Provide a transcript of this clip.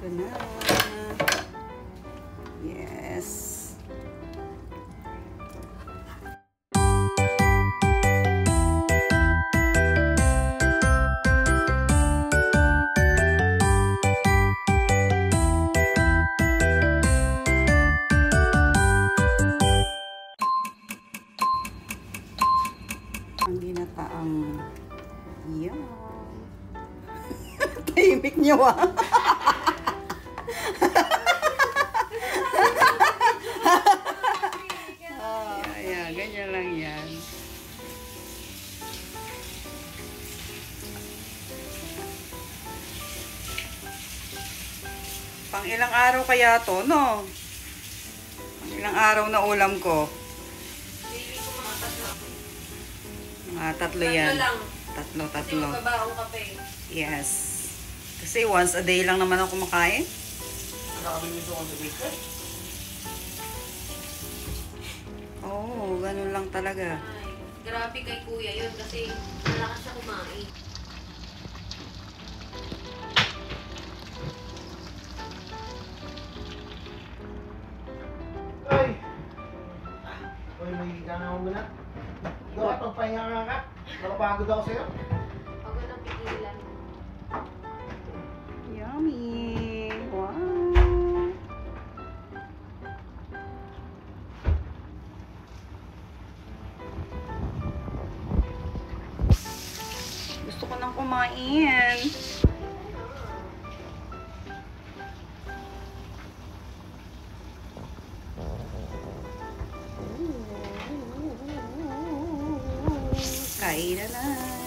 Ito na. Yes. Ang ginataang yan. Tahimik niyo ah. Ganyan lang yan. Pang ilang araw kaya to, no? Pang ilang araw na ulam ko. Mga tatlo yan. Tatlo. Kabaong kape. Yes. Kasi once a day lang naman ako kumakain. Oo, ganun lang talaga. Ay, grabe kay kuya yun kasi malakas siya kumain. Ay! Uy, may ganaw mo na. Ikaw, pagpahinga ka ka. Nakapagod ako sa'yo. Pag walang pigilan. Yummy! Wow! Gusto ko nang kumain. Kain na.